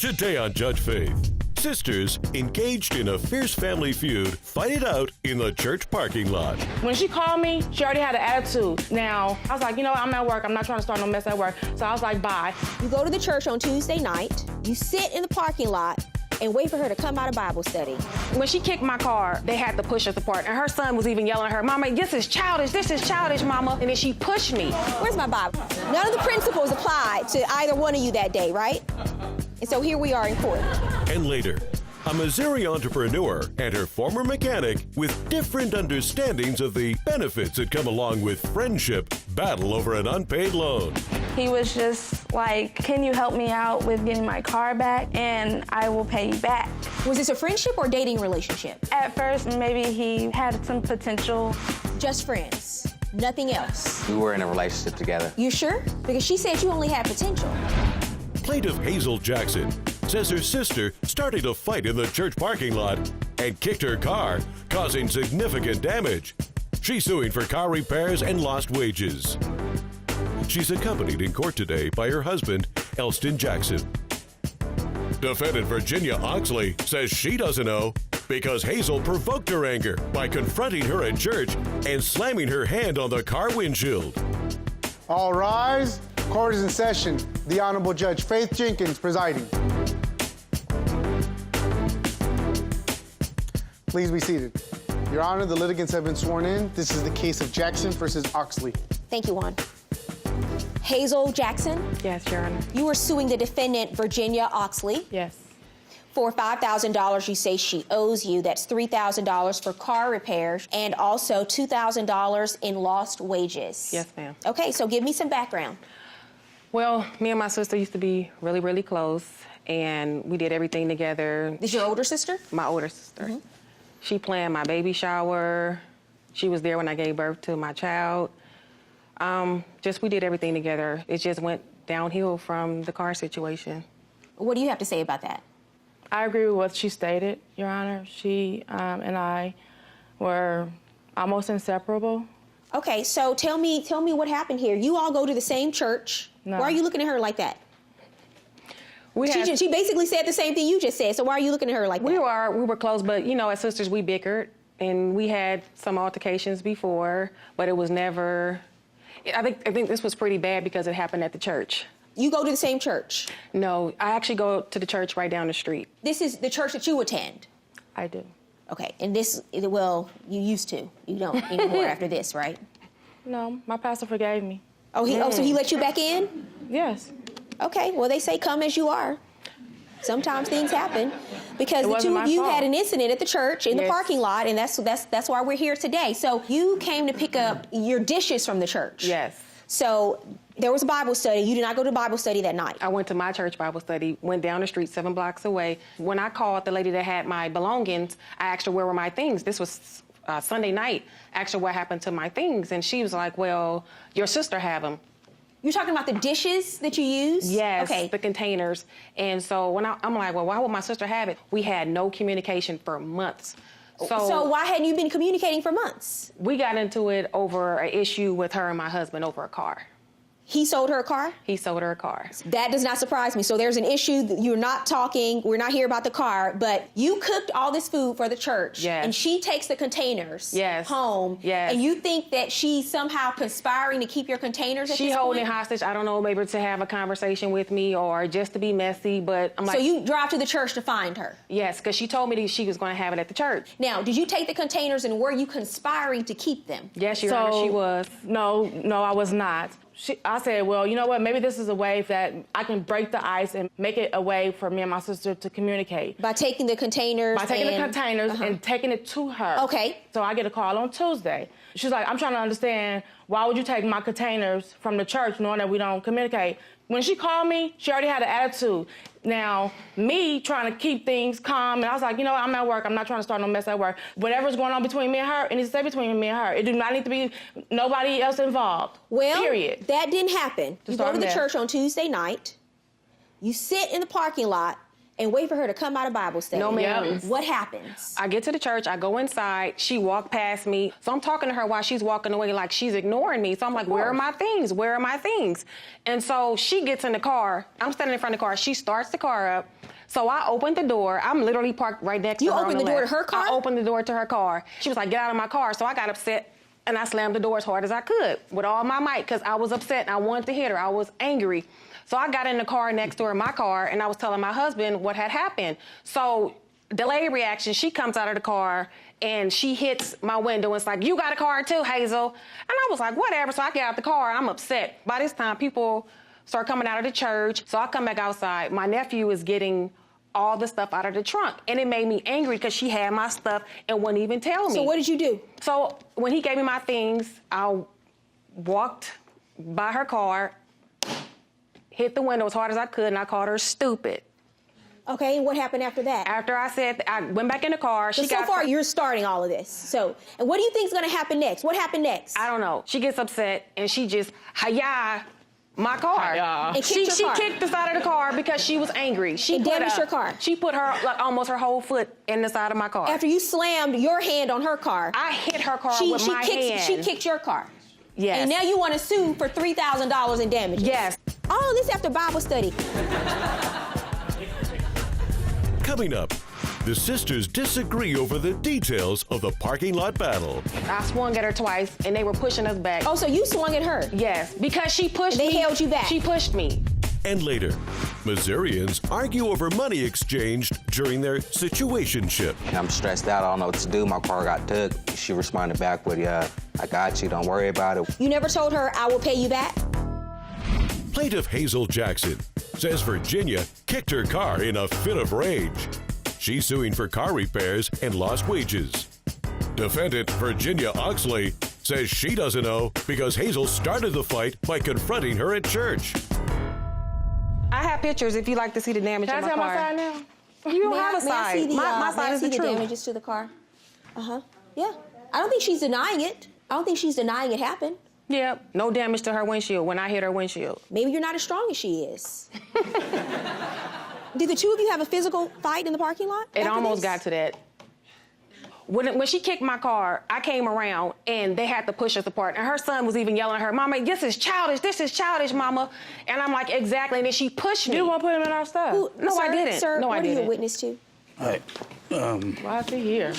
Today on Judge Faith, sisters engaged in a fierce family feud fight it out in the church parking lot. When she called me, she already had an attitude. Now, I was like, you know what, I'm at work. I'm not trying to start no mess at work. So I was like, bye. You go to the church on Tuesday night, you sit in the parking lot and wait for her to come out of Bible study. When she kicked my car, they had to push us apart. And her son was even yelling at her, Mama, this is childish, Mama. And then she pushed me. Where's my Bible? None of the principles applied to either one of you that day, right? And so here we are in court. And later, a Missouri entrepreneur and her former mechanic with different understandings of the benefits that come along with friendship battle over an unpaid loan. He was just like, can you help me out with getting my car back and I will pay you back. Was this a friendship or dating relationship? At first, maybe he had some potential. Just friends, nothing else. We were in a relationship together. You sure? Because she said you only had potential. Plaintiff Hazel Jackson says her sister started a fight in the church parking lot and kicked her car, causing significant damage. She's suing for car repairs and lost wages. She's accompanied in court today by her husband, Elston Jackson. Defendant Virginia Oxley says she doesn't know because Hazel provoked her anger by confronting her at church and slamming her hand on the car windshield. All rise. Court is in session. The Honorable Judge Faith Jenkins presiding. Please be seated. Your Honor, the litigants have been sworn in. This is the case of Jackson versus Oxley. Thank you, Juan. Hazel Jackson? Yes, Your Honor. You are suing the defendant, Virginia Oxley. Yes. For $5,000 you say she owes you. That's $3,000 for car repairs and also $2,000 in lost wages. Yes, ma'am. Okay, so give me some background. Well, me and my sister used to be really, really close, and we did everything together. Is your older sister? My older sister. Mm-hmm. She planned my baby shower. She was there when I gave birth to my child. We did everything together. It just went downhill from the car situation. What do you have to say about that? I agree with what she stated, Your Honor. She and I were almost inseparable. Okay, so tell me what happened here. You all go to the same church. No. Why are you looking at her like that? She She basically said the same thing you just said, so why are you looking at her like that? We were close, but you know, as sisters, we bickered, and we had some altercations before, but it was never. I think this was pretty bad because it happened at the church. You go to the same church? No, I actually go to the church right down the street. This is the church that you attend? I do. Okay, and you used to. You don't anymore after this, right? No, my pastor forgave me. Oh, so he let you back in? Yes. Okay, well, they say come as you are. Sometimes things happen because the two of you had an incident at the church in the parking lot, and that's why we're here today. So you came to pick up your dishes from the church. Yes. So there was a Bible study. You did not go to Bible study that night. I went to my church Bible study, went down the street 7 blocks away. When I called the lady that had my belongings, I asked her where were my things. This was Sunday night. I asked her what happened to my things, and she was like, well, your sister have them. You're talking about the dishes that you use? Yes, okay. The containers. And so when I'm like, well, why would my sister have it? We had no communication for months. So why hadn't you been communicating for months? We got into it over an issue with her and my husband over a car. He sold her a car? He sold her a car. That does not surprise me. So there's an issue that you're not talking, we're not here about the car, but you cooked all this food for the church. Yes. And she takes the containers home. Yes. And you think that she's somehow conspiring to keep your containers at this point? She holding hostage, I don't know, maybe to have a conversation with me or just to be messy, but I'm like... So you drive to the church to find her? Yes, because she told me that she was going to have it at the church. Now, did you take the containers and were you conspiring to keep them? Yes, Your Honor, she was. No, I was not. I said, well, you know what, maybe this is a way that I can break the ice and make it a way for me and my sister to communicate. By taking the containers? By taking the containers and taking it to her. Okay. So I get a call on Tuesday. She's like, I'm trying to understand, why would you take my containers from the church knowing that we don't communicate? When she called me, she already had an attitude. Now, me trying to keep things calm, and I was like, you know what, I'm at work. I'm not trying to start no mess at work. Whatever's going on between me and her, it needs to stay between me and her. It do not need to be nobody else involved. Well, period. That didn't happen. You go to the church on Tuesday night. You sit in the parking lot and wait for her to come out of Bible study. No, ma'am. What happens? I get to the church, I go inside, she walked past me. So I'm talking to her while she's walking away like she's ignoring me. So I'm like, where are my things? Where are my things? And so she gets in the car. I'm standing in front of the car. She starts the car up. So I opened the door. I'm literally parked right next to her. You opened the door to her car? I opened the door to her car. She was like, get out of my car. So I got upset and I slammed the door as hard as I could with all my might because I was upset and I wanted to hit her. I was angry. So I got in the car next to her, my car, and I was telling my husband what had happened. So delayed reaction, she comes out of the car and she hits my window and it's like, you got a car too, Hazel? And I was like, whatever. So I get out the car, I'm upset. By this time, people start coming out of the church. So I come back outside. My nephew is getting all the stuff out of the trunk. And it made me angry because she had my stuff and wouldn't even tell me. So what did you do? So when he gave me my things, I walked by her car, hit the window as hard as I could, and I called her stupid. Okay, and what happened after that? After I said, I went back in the car. So far, you're starting all of this. So, and what do you think is going to happen next? What happened next? I don't know. She gets upset, and she just, hi-ya, my car. And kicked your car. She kicked the side of the car because she was angry. She damaged your car. She put her, like, almost her whole foot in the side of my car. After you slammed your hand on her car. I hit her car with my hand. She kicked your car. Yes. And now you want to sue for $3,000 in damages. Yes. All of this after Bible study. Coming up, the sisters disagree over the details of the parking lot battle. I swung at her twice, and they were pushing us back. Oh, so you swung at her? Yes, because she pushed me. They held you back? She pushed me. And later, Missourians argue over money exchanged during their situationship. I'm stressed out. I don't know what to do. My car got took. She responded back with, yeah, I got you. Don't worry about it. You never told her, I will pay you back? Plaintiff Hazel Jackson says Virginia kicked her car in a fit of rage. She's suing for car repairs and lost wages. Defendant Virginia Oxley says she doesn't know because Hazel started the fight by confronting her at church. I have pictures if you like to see the damage Can in I my tell car. my side now? You don't have a side. My side is the the truth. damages to the car? Uh-huh. Yeah. I don't think she's denying it. I don't think she's denying it happened. Yeah, no damage to her windshield when I hit her windshield. Maybe you're not as strong as she is. Did the two of you have a physical fight in the parking lot? It almost got to that. When she kicked my car, I came around and they had to push us apart. And her son was even yelling at her, Mama, this is childish, Mama. And I'm like, exactly. And then she pushed me. You want to put him in our stuff? No, I didn't. Sir, No, I what are you a didn't. witness to? Hi. Why is he here?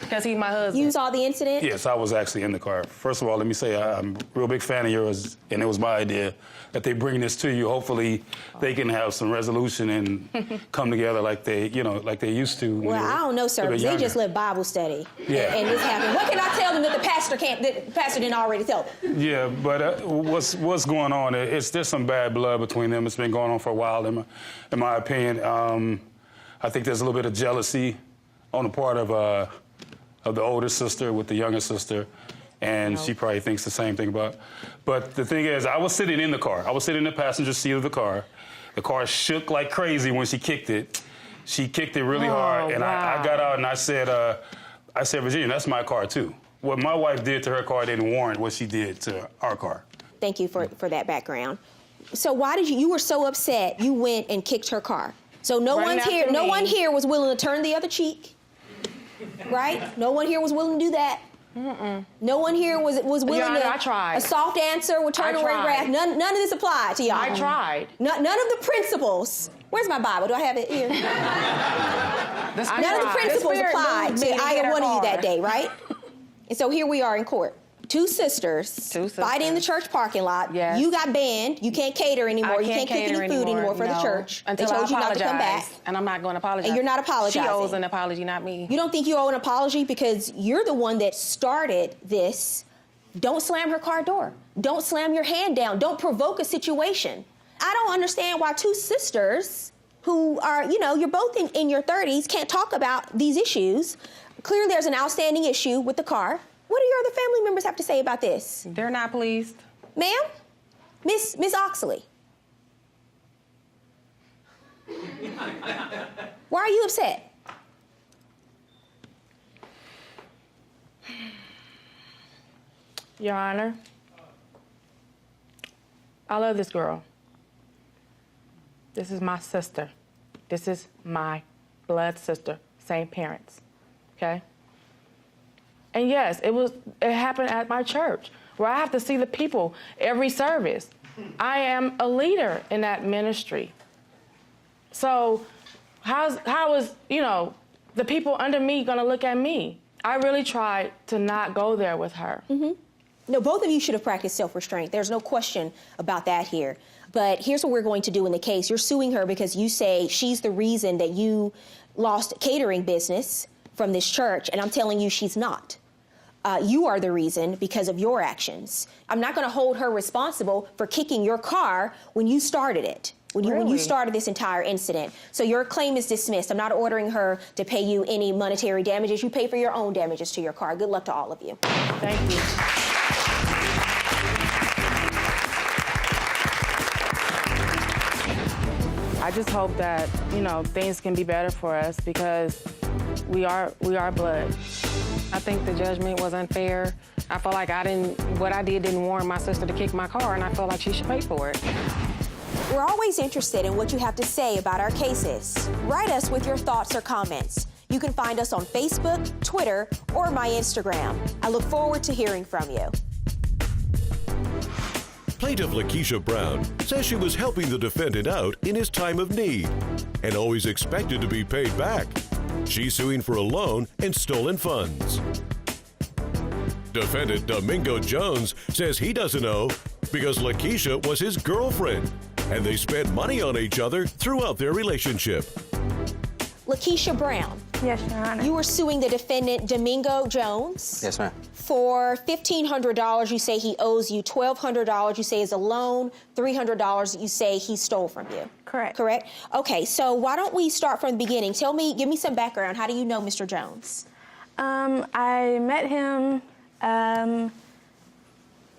Because he's my husband. You saw the incident? Yes, I was actually in the car. First of all, let me say I'm a real big fan of yours, and it was my idea that they bring this to you. Hopefully, they can have some resolution and come together like they used to. Well, I don't know, sir, because they just left Bible study. Yeah. And this happened. What can I tell them that the pastor didn't already tell them? Yeah, but what's going on? There's some bad blood between them. It's been going on for a while, in my opinion. I think there's a little bit of jealousy on the part of the older sister with the younger sister, and she probably thinks the same thing about. But the thing is, I was sitting in the car. I was sitting in the passenger seat of the car. The car shook like crazy when she kicked it. She kicked it really hard, and I got out and I said, Virginia, that's my car too. What my wife did to her car didn't warrant what she did to our car. Thank you for that background. So why did you were so upset you went and kicked her car? So no one here was willing to turn the other cheek, right? No one here was willing to do that. No one here was willing Your Honor, to. I tried. A soft answer would turn away wrath. None of this applied to y'all. I tried. None of the principles. Where's my Bible? Do I have it here? None of the principles applied to either one of you that day, right? And so here we are in court. Two sisters fighting in the church parking lot. Yes. You got banned. You can't cater anymore. You can't cook any food anymore for the church. Until they told you not to come back. And I'm not going to apologize. And you're not apologizing. She owes an apology, not me. You don't think you owe an apology because you're the one that started this. Don't slam her car door. Don't slam your hand down. Don't provoke a situation. I don't understand why two sisters who are, you're both in your 30s can't talk about these issues. Clearly there's an outstanding issue with the car. What do your other family members have to say about this? They're not pleased. Ma'am? Miss Oxley. Why are you upset? Your Honor, I love this girl. This is my sister. This is my blood sister, same parents, okay? And yes, it happened at my church where I have to see the people every service. I am a leader in that ministry. So how is, the people under me gonna look at me? I really tried to not go there with her. Mm-hmm. No, both of you should have practiced self-restraint. There's no question about that here. But here's what we're going to do in the case. You're suing her because you say she's the reason that you lost catering business from this church, and I'm telling you she's not. You are the reason because of your actions. I'm not going to hold her responsible for kicking your car when you started it, when you started this entire incident. So your claim is dismissed. I'm not ordering her to pay you any monetary damages. You pay for your own damages to your car. Good luck to all of you. Thank you. I just hope that, things can be better for us because we are blood. I think the judgment was unfair. I feel like what I did didn't warrant my sister to kick my car, and I feel like she should pay for it. We're always interested in what you have to say about our cases. Write us with your thoughts or comments. You can find us on Facebook, Twitter, or my Instagram. I look forward to hearing from you. Plaintiff Lakeisha Brown says she was helping the defendant out in his time of need and always expected to be paid back. She's suing for a loan and stolen funds. Defendant Domingo Jones says he doesn't know because Lakeisha was his girlfriend and they spent money on each other throughout their relationship. Lakeisha Brown. Yes, Your Honor. You were suing the defendant Domingo Jones. Yes, ma'am. For $1,500, you say he owes you. $1,200 you say is a loan. $300 you say he stole from you. Correct. Correct? Okay, so why don't we start from the beginning? Give me some background. How do you know Mr. Jones? I met him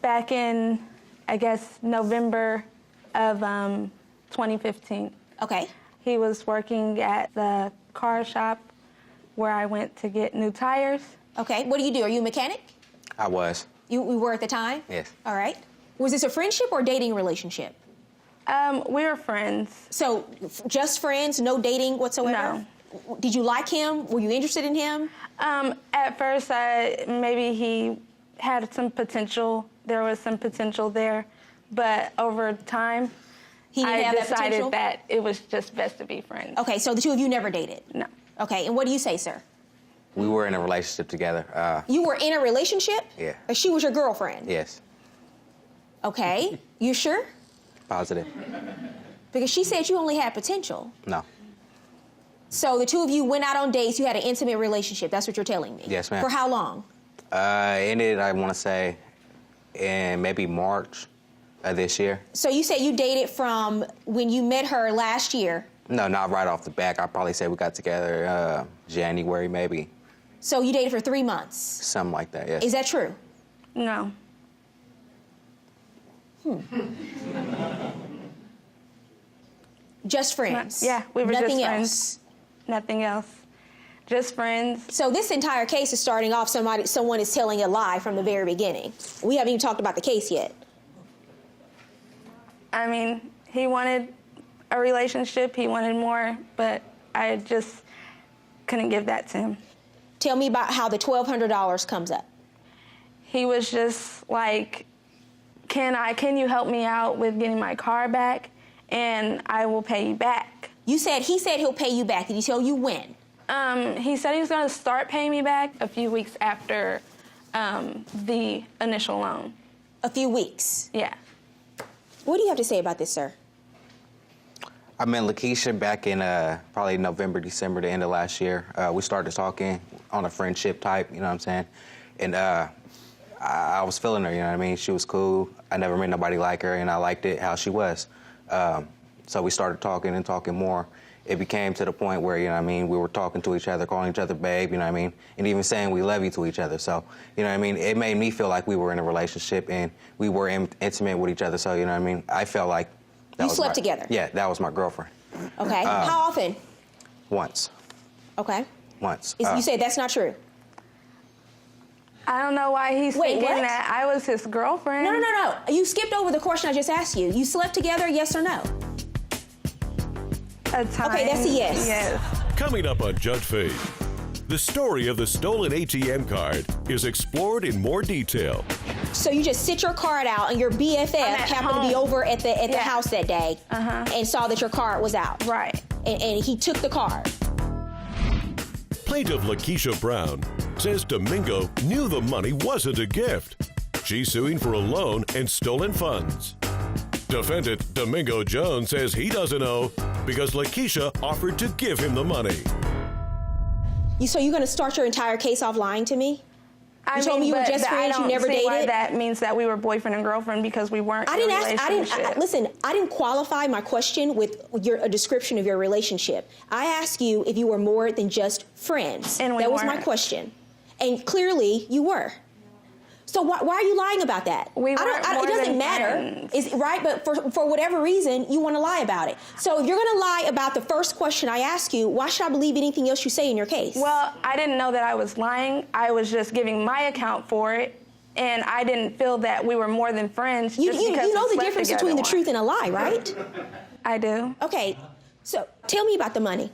back in, I guess, November of 2015. Okay. He was working at the car shop where I went to get new tires. Okay, what do you do? Are you a mechanic? I was. You were at the time? Yes. All right. Was this a friendship or dating relationship? We were friends. So just friends, no dating whatsoever? No. Did you like him? Were you interested in him? At first, maybe he had some potential. There was some potential there. But over time, I decided that it was just best to be friends. Okay, so the two of you never dated? No. Okay, and what do you say, sir? We were in a relationship together. You were in a relationship? Yeah. Or she was your girlfriend? Yes. Okay, you sure? Positive. Because she said you only had potential. No. So the two of you went out on dates, you had an intimate relationship, that's what you're telling me? Yes, ma'am. For how long? Ended, I want to say, in maybe March of this year. So you said you dated from when you met her last year? No, not right off the back. I'd probably say we got together January, maybe. So you dated for 3 months? Something like that, yes. Is that true? No. Just friends? Yeah, we were Nothing just friends. Else? Nothing else. Just friends. So this entire case is starting off someone is telling a lie from the very beginning. We haven't even talked about the case yet. I mean, he wanted a relationship, he wanted more, but I just couldn't give that to him. Tell me about how the $1,200 comes up. He was just like, can you help me out with getting my car back, and I will pay you back. He said he'll pay you back. Did he tell you when? He said he was going to start paying me back a few weeks after the initial loan. A few weeks? Yeah. What do you have to say about this, sir? I met Lakeisha back in probably November, December, the end of last year. We started talking on a friendship type, you know what I'm saying? And I was feeling her, you know what I mean? She was cool. I never met nobody like her, and I liked it how she was. So we started talking and talking more. It became to the point where, you know what I mean, we were talking to each other, calling each other babe, you know what I mean? And even saying we love you to each other. So, you know what I mean? It made me feel like we were in a relationship and we were intimate with each other. So, you know what I mean? I felt like you slept together? Yeah, that was my girlfriend. Okay. How often? Once. Okay. Once. You say that's not true? I don't know why he's thinking that I was his girlfriend. No. You skipped over the question I just asked you. You slept together, yes or no? A time. Okay, that's a yes. Yes. Coming up on Judge Faith, the story of the stolen ATM card is explored in more detail. So you just sit your card out, and your BFF happened to be over at the house that day, and saw that your card was out. Right. And he took the card. Plaintiff Lakeisha Brown says Domingo knew the money wasn't a gift. She's suing for a loan and stolen funds. Defendant Domingo Jones says he doesn't know because Lakeisha offered to give him the money. So you're going to start your entire case off lying to me? You told me you were just friends, you never dated? Why that means that we were boyfriend and girlfriend, because we weren't in a relationship. Listen, I didn't qualify my question with a description of your relationship. I asked you if you were more than just friends. And that was my question. And clearly you were. So why are you lying about that? It doesn't matter, right? But for whatever reason, you want to lie about it. So if you're going to lie about the first question I ask you, why should I believe anything else you say in your case? Well, I didn't know that I was lying. I was just giving my account for it, and I didn't feel that we were more than friends. You know the difference between the truth and a lie, right? I do. Okay, so tell me about the money.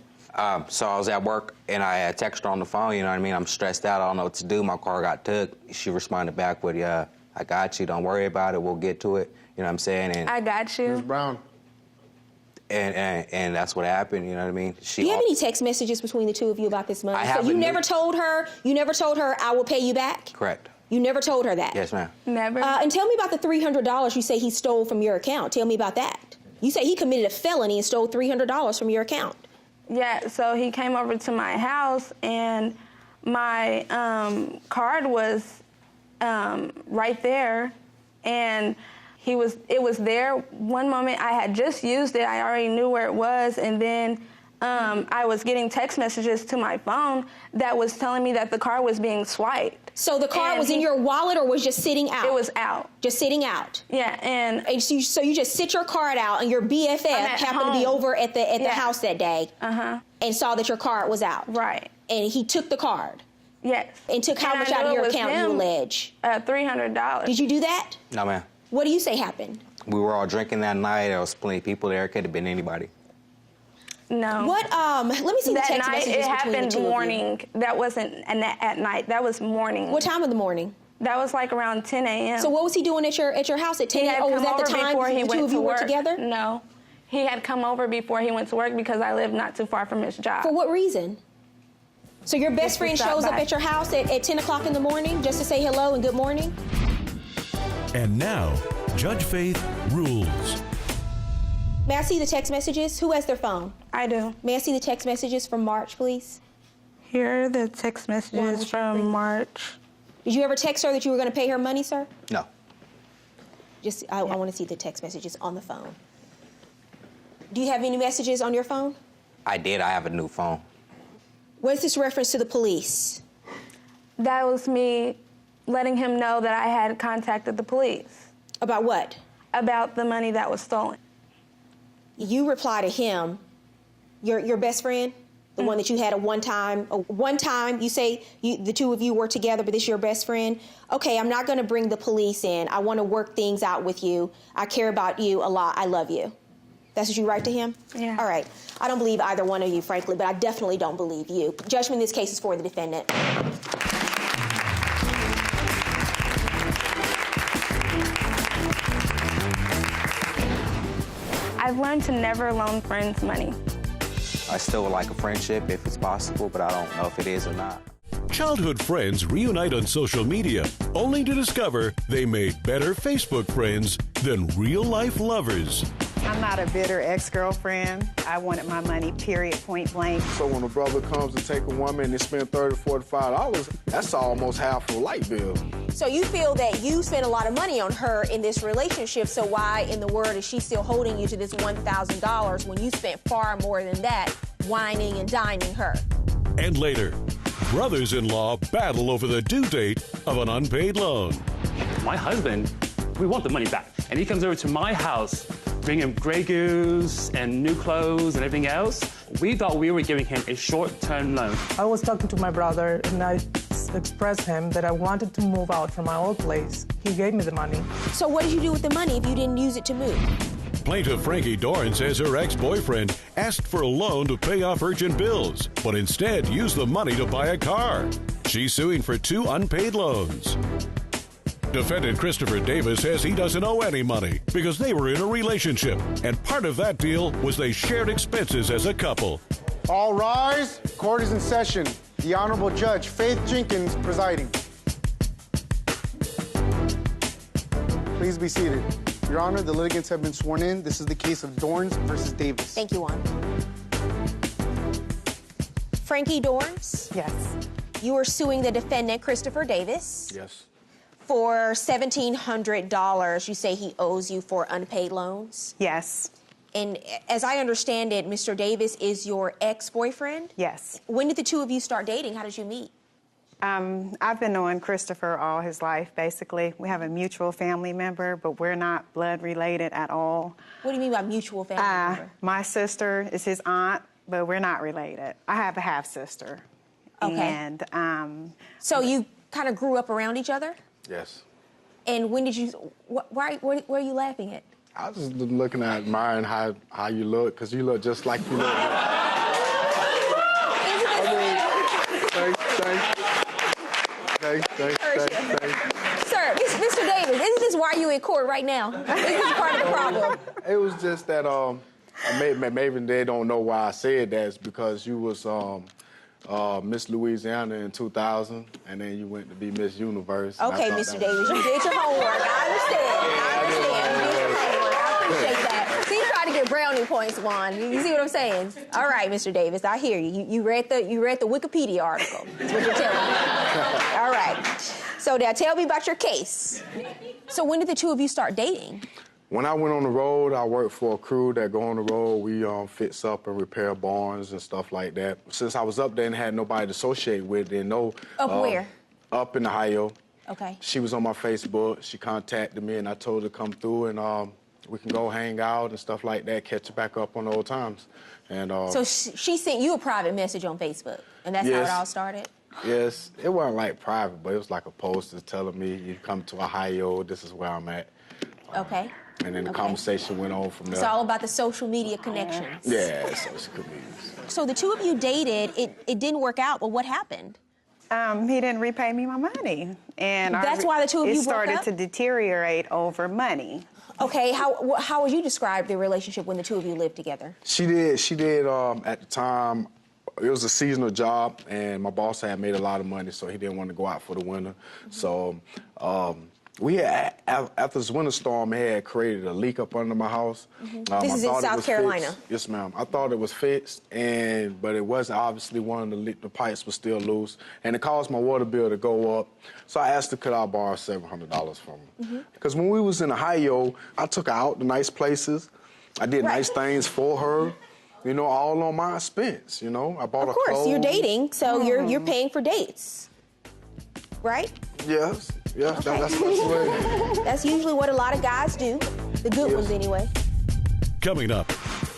So I was at work, and I had texted her on the phone, you know what I mean? I'm stressed out. I don't know what to do. My car got took. She responded back with, I got you. Don't worry about it. We'll get to it. You know what I'm saying? And I got you. Ms. Brown. And that's what happened, you know what I mean? Do you have any text messages between the two of you about this money? So you never told her I will pay you back? Correct. You never told her that? Yes, ma'am. Never. And tell me about the $300 you say he stole from your account. Tell me about that. You say he committed a felony and stole $300 from your account. Yeah, so he came over to my house, and my card was right there, and it was there. One moment I had just used it, I already knew where it was, and then I was getting text messages to my phone that was telling me that the card was being swiped. So the card was in your wallet or was just sitting out? It was out. Just sitting out? Yeah, and so you just sit your card out, and your BFF happened to be over at the house that day and saw that your card was out? Right. And he took the card? Yes. And took how much out of your account, you allege? $300. Did you do that? No, ma'am. What do you say happened? We were all drinking that night. There was plenty of people there. It could have been anybody. No. What? Let me see the text messages between the two of you. It happened morning. That wasn't at night. That was morning. What time of the morning? That was like around 10 a.m. So what was he doing at your house at 10 a.m.? Oh, was that the time the two of you were together? No. He had come over before he went to work because I live not too far from his job. For what reason? So your best friend shows up at your house at 10 o'clock in the morning just to say hello and good morning? And now, Judge Faith rules. May I see the text messages? Who has their phone? I do. May I see the text messages from March, please? Here are the text messages from March. Did you ever text her that you were going to pay her money, sir? No. I want to see the text messages on the phone. Do you have any messages on your phone? I did. I have a new phone. What is this reference to the police? That was me letting him know that I had contacted the police. About what? About the money that was stolen. You reply to him, your best friend, the one that you had one time, you say the two of you were together, but this is your best friend. Okay, I'm not going to bring the police in. I want to work things out with you. I care about you a lot. I love you. That's what you write to him? Yeah. All right. I don't believe either one of you, frankly, but I definitely don't believe you. Judgment in this case is for the defendant. I've learned to never loan friends money. I still would like a friendship if it's possible, but I don't know if it is or not. Childhood friends reunite on social media, only to discover they made better Facebook friends than real-life lovers. I'm not a bitter ex-girlfriend. I wanted my money, period, point blank. So when a brother comes to take a woman and they spend $30, $45, that's almost half a light bill. So you feel that you spent a lot of money on her in this relationship, so why in the world is she still holding you to this $1,000 when you spent far more than that whining and dining her? And later, brothers-in-law battle over the due date of an unpaid loan. My husband, we want the money back. And he comes over to my house, bringing Grey Goose and new clothes and everything else. We thought we were giving him a short-term loan. I was talking to my brother, and I expressed him that I wanted to move out from my old place. He gave me the money. So what did you do with the money if you didn't use it to move? Plaintiff Frankie Dorn says her ex-boyfriend asked for a loan to pay off urgent bills, but instead used the money to buy a car. She's suing for 2 unpaid loans. Defendant Christopher Davis says he doesn't owe any money because they were in a relationship, and part of that deal was they shared expenses as a couple. All rise. Court is in session. The Honorable Judge Faith Jenkins presiding. Please be seated. Your Honor, the litigants have been sworn in. This is the case of Dorns versus Davis. Thank you, Juan. Frankie Dorns? Yes. You are suing the defendant, Christopher Davis. Yes. For $1,700 you say he owes you for unpaid loans? Yes. And as I understand it, Mr. Davis is your ex-boyfriend? Yes. When did the two of you start dating? How did you meet? I've been knowing Christopher all his life, basically. We have a mutual family member, but we're not blood related at all. What do you mean by mutual family member? My sister is his aunt, but we're not related. I have a half-sister. Okay. And, so you kind of grew up around each other? Yes. And when did you, why are you laughing at? I was just looking at admiring how you look, because you look just like you look. Thanks. Sir, Mr. Davis, isn't this why you in court right now? This is part of the problem. It was just that maybe they don't know why I said that. It's because you was Miss Louisiana in 2000, and then you went to be Miss Universe. Okay, Mr. Davis, you did your homework. I understand. You did your homework. I appreciate that. See, you try to get brownie points, Juan. You see what I'm saying? All right, Mr. Davis, I hear you. You read the Wikipedia article. That's what you're telling me. All right. So now tell me about your case. So when did the two of you start dating? When I went on the road, I worked for a crew that go on the road. We fix up and repair barns and stuff like that. Since I was up there and had nobody to associate with, didn't know. Up where? Up in Ohio. Okay. She was on my Facebook. She contacted me, and I told her to come through, and we can go hang out and stuff like that, catch back up on the old times. And so she sent you a private message on Facebook, and that's how it all started? Yes. It wasn't like private, but it was like a post telling me, you come to Ohio, this is where I'm at. Okay. And then the conversation went on from there. It's all about the social media connections. Yeah, social media. So the two of you dated, it didn't work out, but what happened? He didn't repay me my money. And that's why the two of you broke up? It started to deteriorate over money. Okay, how would you describe the relationship when the two of you lived together? She did at the time. It was a seasonal job, and my boss had made a lot of money, so he didn't want to go out for the winter. Mm-hmm. So we had, after this winter storm, it had created a leak up under my house. Mm-hmm. This is in South Carolina? Fixed. Yes, ma'am. I thought it was fixed, but it wasn't. Obviously, one of the pipes was still loose, and it caused my water bill to go up. So I asked her, could I borrow $700 from her? Because when we was in Ohio, I took her out to nice places. I did nice things for her. You know, all on my expense, you know. I bought her clothes. Of course, you're dating, so you're paying for dates, right? Yes, okay. that's the way. That's usually what a lot of guys do, the good ones anyway. Coming up,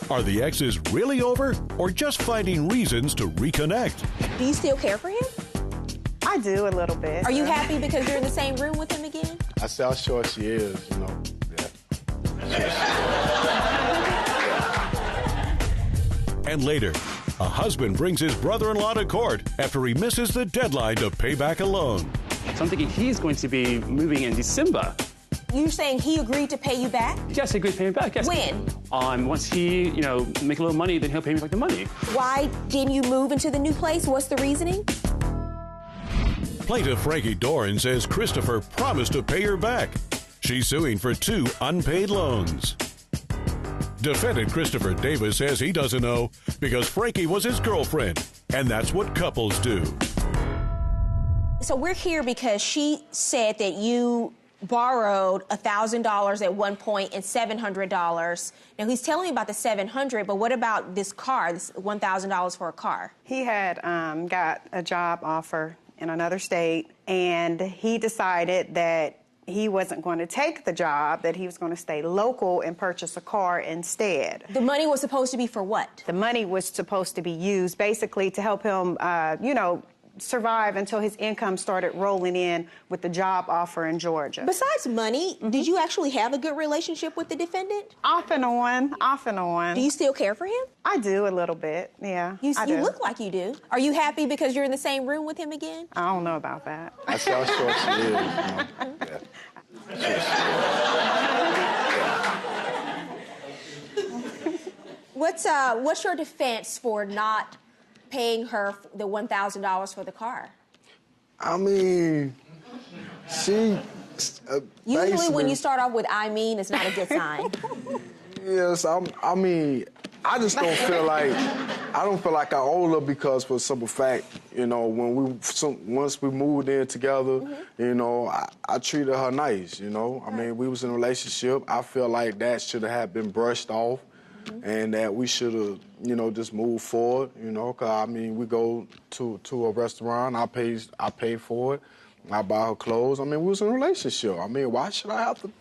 are the exes really over or just finding reasons to reconnect? Do you still care for him? I do a little bit. Are you happy because you're in the same room with him again? I see how sure she is, you know. And later, a husband brings his brother-in-law to court after he misses the deadline to pay back a loan. So I'm thinking he's going to be moving in December. You're saying he agreed to pay you back? Yes, he agreed to pay me back, yes. When? Once he, make a little money, then he'll pay me back the money. Why didn't you move into the new place? What's the reasoning? Plaintiff Frankie Dorn says Christopher promised to pay her back. She's suing for 2 unpaid loans. Defendant Christopher Davis says he doesn't know because Frankie was his girlfriend, and that's what couples do. So we're here because she said that you borrowed $1,000 at one point and $700. Now, he's telling me about the $700, but what about this car, this $1,000 for a car? He had got a job offer in another state, and he decided that he wasn't going to take the job, that he was going to stay local and purchase a car instead. The money was supposed to be for what? The money was supposed to be used basically to help him, survive until his income started rolling in with the job offer in Georgia. Besides money, did you actually have a good relationship with the defendant? Off and on, off and on. Do you still care for him? I do a little bit, yeah. You I do. look like you do. Are you happy because you're in the same room with him again? I don't know about that. That's how short she is. What's your defense for not paying her the $1,000 for the car? I mean, she... Usually when you start off with "I mean," it's not a good sign. Yes, I mean, I just don't feel like... I don't feel like I owe her because for the simple fact, you know, once we moved in together, you know, I treated her nice, you know. I mean, we was in a relationship. I feel like that should have been brushed off. And that we should have, you know, just moved forward, you know, because, I mean, we go to a restaurant, I pay for it, I buy her clothes. I mean, we was in a relationship. I mean, why should I have to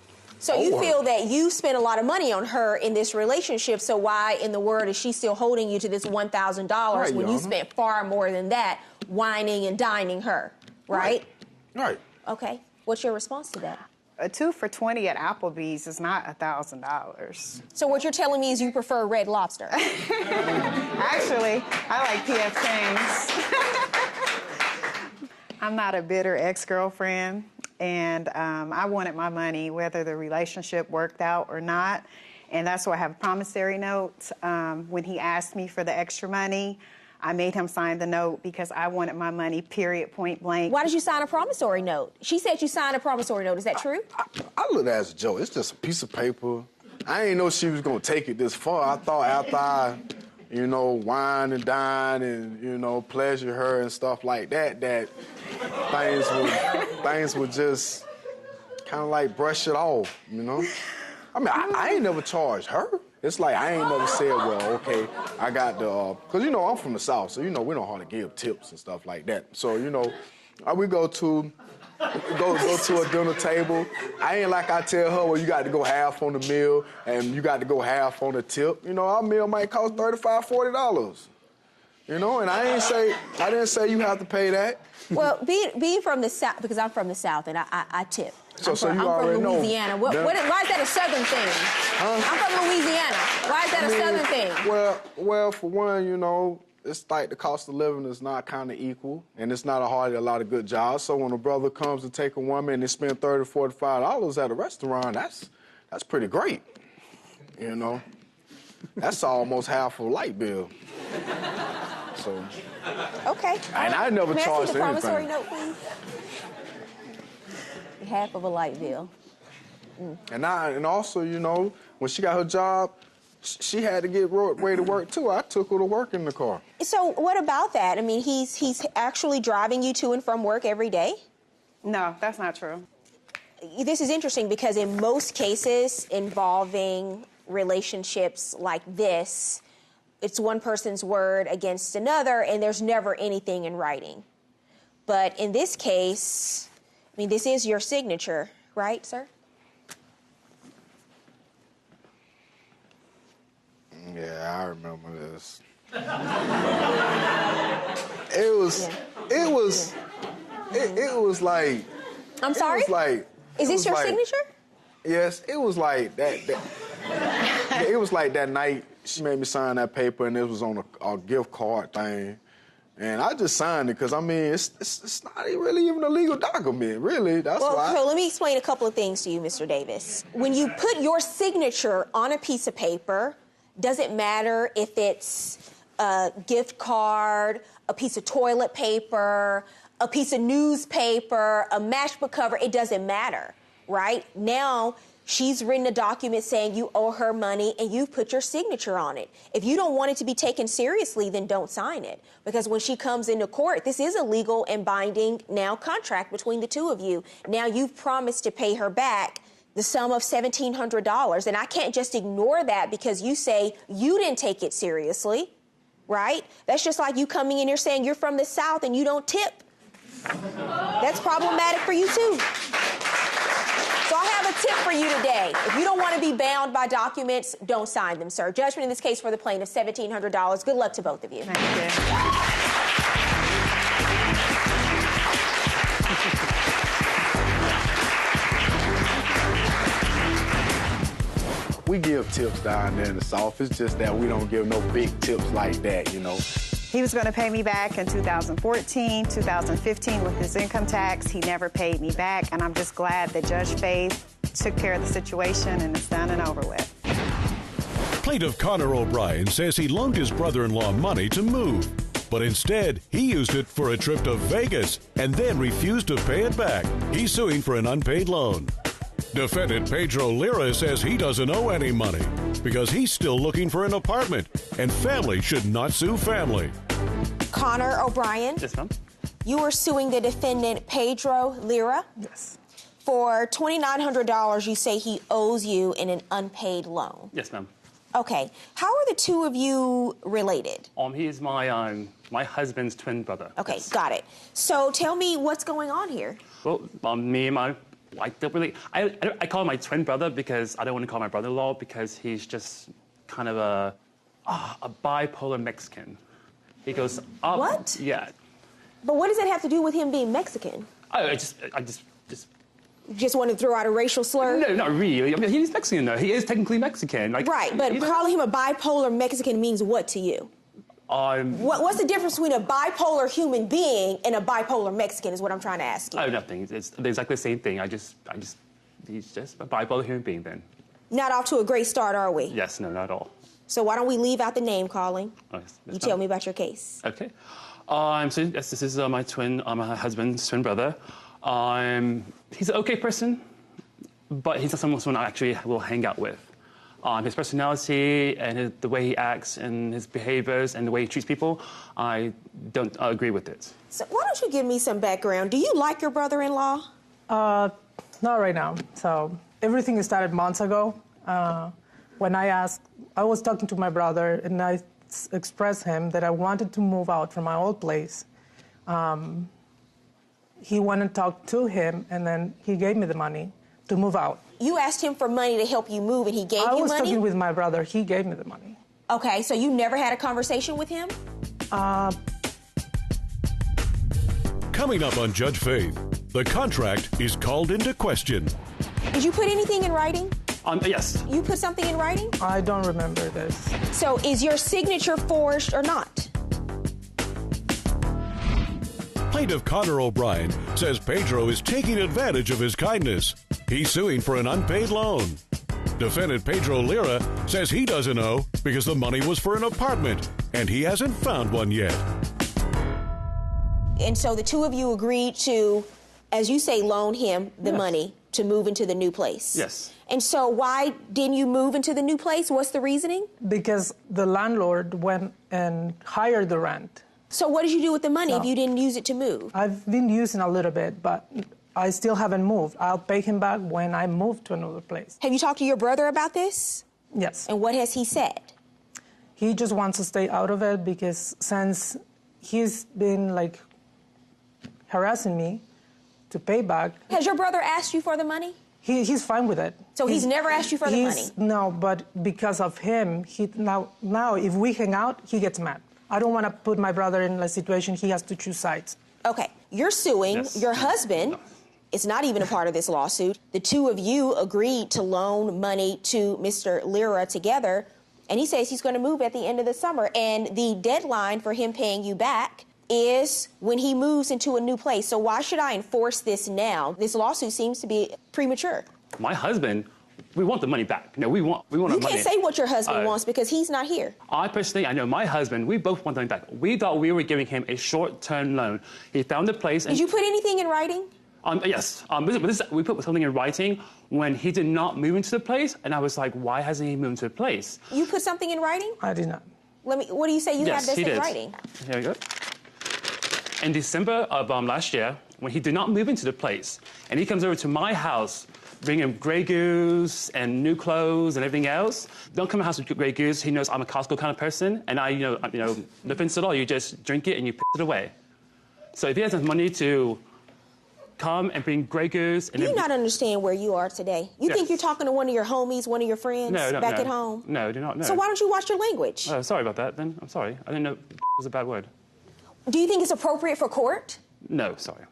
So you feel that you spent a lot of money on her in this relationship, so why in the world is she still holding you to this $1,000 when you spent far more than that whining and dining her, right? Right. Okay. What's your response to that? A 2 for $20 at Applebee's is not $1,000. So what you're telling me is you prefer Red Lobster? Actually, I like P.F. Chang's. I'm not a bitter ex-girlfriend, and I wanted my money whether the relationship worked out or not, and that's why I have a promissory note. When he asked me for the extra money, I made him sign the note because I wanted my money, period, point blank. Why did you sign a promissory note? She said you signed a promissory note. Is that true? I looked at it as a joke. It's just a piece of paper. I didn't know she was going to take it this far. I thought after I, you know, wine and dine and, you know, pleasure her and stuff like that, that things would just kind of like brush it off, you know? I mean, I ain't never charged her. It's like I ain't never said, well, okay, I got the, because, you know, I'm from the South, so, you know, we know how to give tips and stuff like that. So, you know, we go to a dinner table. I ain't like I tell her, well, you got to go half on the meal and you got to go half on the tip. You know, our meal might cost $35, $40. You know, and I didn't say you have to pay that. Well, being from the South, because I'm from the South and I tip. I'm from Louisiana. Why is that a Southern thing? I'm from Louisiana. Why is that a Southern thing? Well, for one, you know, it's like the cost of living is not kind of equal, and it's not a lot of good jobs. So when a brother comes to take a woman and they spend $30, $45 at a restaurant, that's pretty great. You know, that's almost half a light bill. So. Okay. And I never charged anything. Promissory note, please. Half of a light bill. And also, you know, when she got her job, she had to get way to work too. I took her to work in the car. So what about that? I mean, he's actually driving you to and from work every day? No, that's not true. This is interesting because in most cases involving relationships like this, it's one person's word against another, and there's never anything in writing. But in this case, I mean, this is your signature, right, sir? Yeah, I remember this. It was like. I'm sorry? Is this your signature? Yes, it was like that. It was like that night she made me sign that paper, and it was on a gift card thing. And I just signed it because, I mean, it's not really even a legal document, really. That's why. So let me explain a couple of things to you, Mr. Davis. When you put your signature on a piece of paper, doesn't matter if it's a gift card, a piece of toilet paper, a piece of newspaper, a matchbook cover, it doesn't matter, right? Now, she's written a document saying you owe her money and you've put your signature on it. If you don't want it to be taken seriously, then don't sign it. Because when she comes into court, this is a legal and binding now contract between the two of you. Now you've promised to pay her back the sum of $1,700. And I can't just ignore that because you say you didn't take it seriously, right? That's just like you coming in here saying you're from the South and you don't tip. That's problematic for you too. So I have a tip for you today. If you don't want to be bound by documents, don't sign them, sir. Judgment in this case for the plaintiff, $1,700. Good luck to both of you. Thank you. We give tips down there in the South. It's just that we don't give no big tips like that, you know. He was going to pay me back in 2014, 2015 with his income tax. He never paid me back, and I'm just glad that Judge Faith took care of the situation and it's done and over with. Plaintiff Connor O'Brien says he loaned his brother-in-law money to move, but instead he used it for a trip to Vegas and then refused to pay it back. He's suing for an unpaid loan. Defendant Pedro Lira says he doesn't owe any money because he's still looking for an apartment, and family should not sue family. Connor O'Brien? Yes, ma'am. You are suing the defendant Pedro Lira? Yes. For $2,900 you say he owes you in an unpaid loan. Yes, ma'am. Okay. How are the two of you related? He is my husband's twin brother. Okay, yes. Got it. So tell me what's going on here. Well, me and my wife don't really. I call him my twin brother because I don't want to call my brother-in-law because he's just kind of a bipolar Mexican. He goes up. What? Yeah. But what does that have to do with him being Mexican? I just. Just want to throw out a racial slur? No, not really. I mean, he's Mexican, though. He is technically Mexican. Like, right, but calling him a bipolar Mexican means what to you? What's the difference between a bipolar human being and a bipolar Mexican is what I'm trying to ask you. Oh, nothing. It's exactly the same thing. He's just a bipolar human being then. Not off to a great start, are we? Yes, no, not at all. So why don't we leave out the name calling? Oh, yes, you tell me about your case. Okay. So yes, this is my husband's twin brother. He's an okay person, but he's not someone I actually will hang out with. His personality and the way he acts and his behaviors and the way he treats people, I don't agree with it. So why don't you give me some background? Do you like your brother-in-law? Not right now. So everything started months ago. When I was talking to my brother and I expressed him that I wanted to move out from my old place. He went and talked to him, and then he gave me the money to move out. You asked him for money to help you move, and he gave you money? I was talking with my brother. He gave me the money. Okay, so you never had a conversation with him? Coming up on Judge Faith, the contract is called into question. Did you put anything in writing? Yes. You put something in writing? I don't remember this. So is your signature forged or not? Plaintiff Connor O'Brien says Pedro is taking advantage of his kindness. He's suing for an unpaid loan. Defendant Pedro Lira says he doesn't owe because the money was for an apartment, and he hasn't found one yet. And so the two of you agreed to, as you say, loan him the money to move into the new place. Yes. And so why didn't you move into the new place? What's the reasoning? Because the landlord went and hired the rent. So what did you do with the money if you didn't use it to move? I've been using a little bit, but I still haven't moved. I'll pay him back when I move to another place. Have you talked to your brother about this? Yes. And what has he said? He just wants to stay out of it because since he's been harassing me to pay back. Has your brother asked you for the money? He's fine with it. So he's never asked you for the money? No, but because of him, now if we hang out, he gets mad. I don't want to put my brother in a situation he has to choose sides. Okay, you're suing your husband. It's not even a part of this lawsuit. The two of you agreed to loan money to Mr. Lira together, and he says he's going to move at the end of the summer, and the deadline for him paying you back is when he moves into a new place. So why should I enforce this now? This lawsuit seems to be premature. My husband, we want the money back. No, we want our money. You can't say what your husband wants because he's not here. I know my husband, we both want the money back. We thought we were giving him a short-term loan. He found a place. Did you put anything in writing? Yes. We put something in writing when he did not move into the place, and I was like, why hasn't he moved into the place? You put something in writing? I did not. What do you say you have this in writing? Here we go. In December of last year, when he did not move into the place, and he comes over to my house, bringing Grey Goose and new clothes and everything else. Don't come to my house with Grey Goose. He knows I'm a Costco kind of person, and no offense at all. You just drink it and you piss it away. So if he has enough money to come and bring Grey Goose, and do you not understand where you are today? You think you're talking to one of your homies, one of your friends back at home? No, I do not know. So why don't you watch your language? Oh, sorry about that. Then I'm sorry. I didn't know was a bad word. Do you think it's appropriate for court? No, sorry.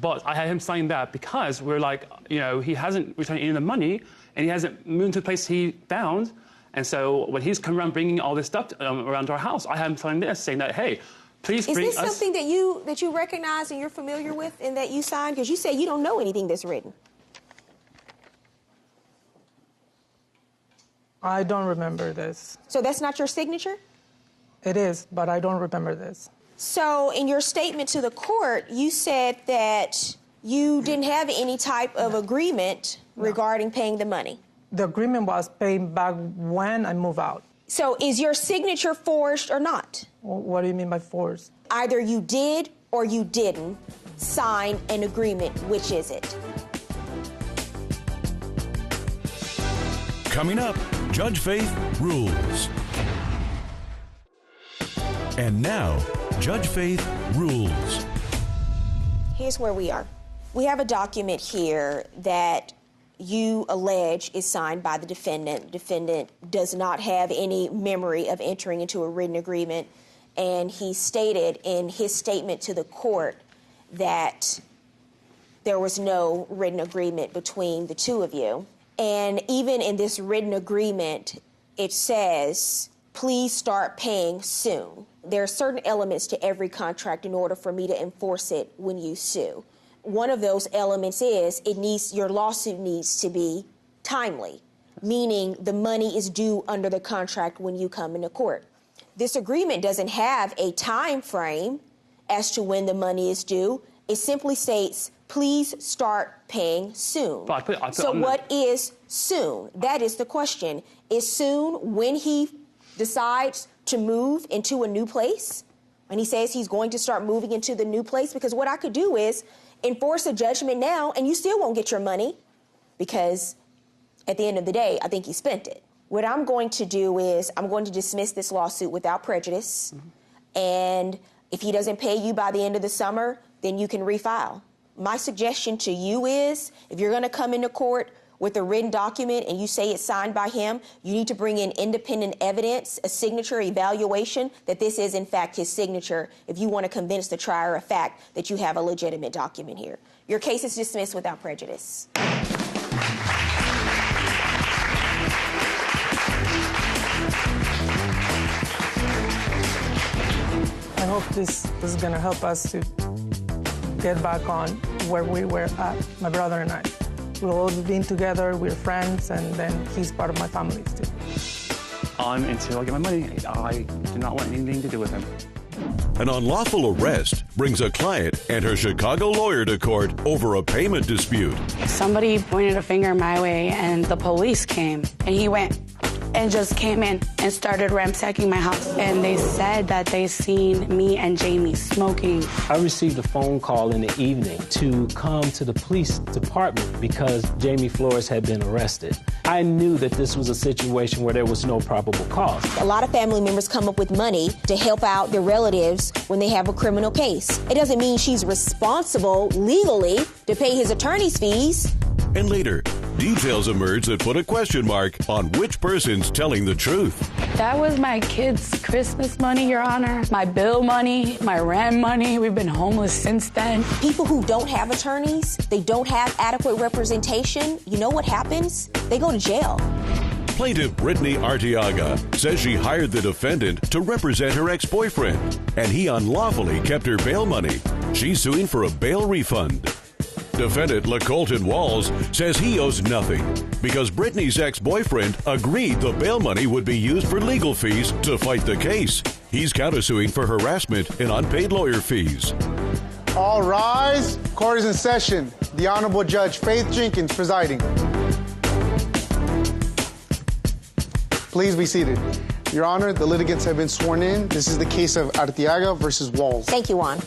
But I had him sign that because we're like, you know, he hasn't returned any of the money and he hasn't moved to the place he found. And so when he's come around bringing all this stuff around to our house, I had him sign this saying that, hey, please bring us. Is this something that you recognize and you're familiar with and that you signed? Because you say you don't know anything that's written. I don't remember this. So that's not your signature? It is, but I don't remember this. So in your statement to the court, you said that you didn't have any type of agreement regarding paying the money. The agreement was paying back when I move out. So is your signature forged or not? What do you mean by forged? Either you did or you didn't sign an agreement. Which is it? Coming up, Judge Faith rules. And now, Judge Faith rules. Here's where we are. We have a document here that you allege is signed by the defendant. The defendant does not have any memory of entering into a written agreement, and he stated in his statement to the court that there was no written agreement between the two of you. And even in this written agreement, it says, please start paying soon. There are certain elements to every contract in order for me to enforce it when you sue. One of those elements is your lawsuit needs to be timely, meaning the money is due under the contract when you come into court. This agreement doesn't have a time frame as to when the money is due. It simply states, please start paying soon. So what is soon? That is the question. Is soon when he decides to move into a new place? And he says he's going to start moving into the new place? Because what I could do is enforce a judgment now and you still won't get your money because at the end of the day, I think he spent it. What I'm going to do is I'm going to dismiss this lawsuit without prejudice. And if he doesn't pay you by the end of the summer, then you can refile. My suggestion to you is if you're going to come into court with a written document and you say it's signed by him, you need to bring in independent evidence, a signature evaluation that this is in fact his signature if you want to convince the trier of fact that you have a legitimate document here. Your case is dismissed without prejudice. I hope this is going to help us to get back on where we were at, my brother and I. We've always been together, we're friends, and then he's part of my family too. Until I get my money, I do not want anything to do with him. An unlawful arrest brings a client and her Chicago lawyer to court over a payment dispute. Somebody pointed a finger my way and the police came and he went and just came in and started ransacking my house. And they said that they seen me and Jamie smoking. I received a phone call in the evening to come to the police department because Jamie Flores had been arrested. I knew that this was a situation where there was no probable cause. A lot of family members come up with money to help out their relatives when they have a criminal case. It doesn't mean she's responsible legally to pay his attorney's fees. And later, details emerge that put a question mark on which person's telling the truth. That was my kids' Christmas money, Your Honor. My bill money, my rent money. We've been homeless since then. People who don't have attorneys, they don't have adequate representation, you know what happens? They go to jail. Plaintiff Brittany Arteaga says she hired the defendant to represent her ex-boyfriend, and he unlawfully kept her bail money. She's suing for a bail refund. Defendant LaColton Walls says he owes nothing because Brittany's ex-boyfriend agreed the bail money would be used for legal fees to fight the case. He's countersuing for harassment and unpaid lawyer fees. All rise. Court is in session. The Honorable Judge Faith Jenkins presiding. Please be seated. Your Honor, the litigants have been sworn in. This is the case of Arteaga versus Walls. Thank you, Juan.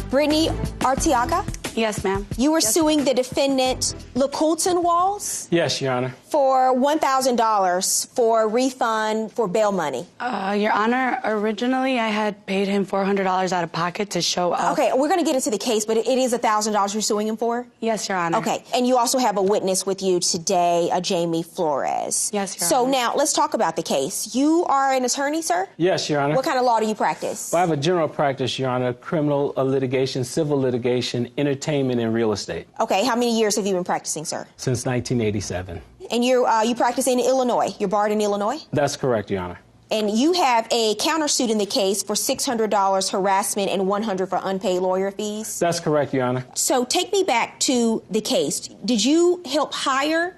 Brittany Arteaga? Yes, ma'am. You were suing the defendant, LaCoulton Walls? Yes, Your Honor. For $1,000 for refund for bail money. Your Honor, originally I had paid him $400 out of pocket to show up. Okay, we're going to get into the case, but it is $1,000 you're suing him for? Yes, Your Honor. Okay, and you also have a witness with you today, Jamie Flores. Yes, Your Honor. So now, let's talk about the case. You are an attorney, sir? Yes, Your Honor. What kind of law do you practice? Well, I have a general practice, Your Honor, criminal litigation, civil litigation, entertainment, and real estate. Okay, how many years have you been practicing, sir? Since 1987. And you practice in Illinois? You're barred in Illinois? That's correct, Your Honor. And you have a countersuit in the case for $600 harassment and $100 for unpaid lawyer fees? That's correct, Your Honor. So take me back to the case. Did you help hire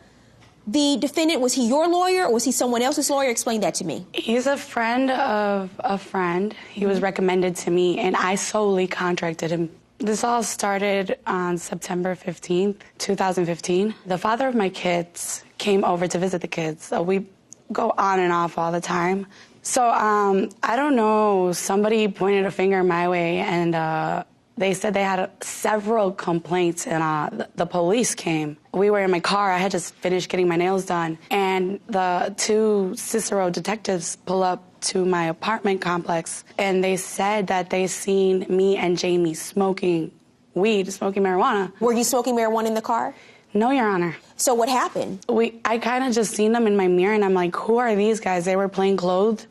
the defendant? Was he your lawyer or was he someone else's lawyer? Explain that to me. He's a friend of a friend. He was recommended to me, and I solely contracted him. This all started on September 15th, 2015. The father of my kids came over to visit the kids, so we go on and off all the time. So I don't know, somebody pointed a finger my way, and they said they had several complaints, and the police came. We were in my car. I had just finished getting my nails done, and the two Cicero detectives pull up to my apartment complex, and they said that they seen me and Jamie smoking weed, smoking marijuana. Were you smoking marijuana in the car? No, Your Honor. So what happened? I kind of just seen them in my mirror, and I'm like, who are these guys? They were plain clothed,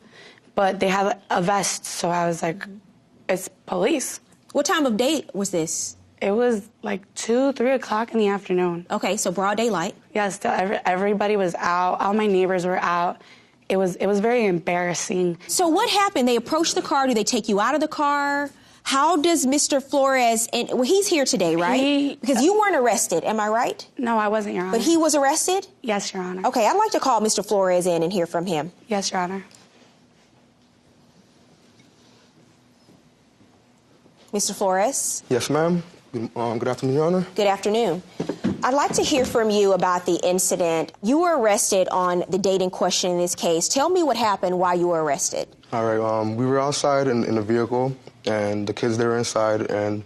but they had a vest, so I was like, it's police. What time of day was this? It was like 2, 3 o'clock in the afternoon. Okay, so broad daylight. Yes, everybody was out. All my neighbors were out. It was very embarrassing. So what happened? They approached the car. Do they take you out of the car? How does Mr. Flores, well, he's here today, right? Because you weren't arrested, am I right? No, I wasn't, Your Honor. But he was arrested? Yes, Your Honor. Okay, I'd like to call Mr. Flores in and hear from him. Yes, Your Honor. Mr. Flores? Yes, ma'am. Good afternoon, Your Honor. Good afternoon. I'd like to hear from you about the incident. You were arrested on the date in question in this case. Tell me what happened while you were arrested. All right, we were outside in the vehicle, and the kids, they were inside, and...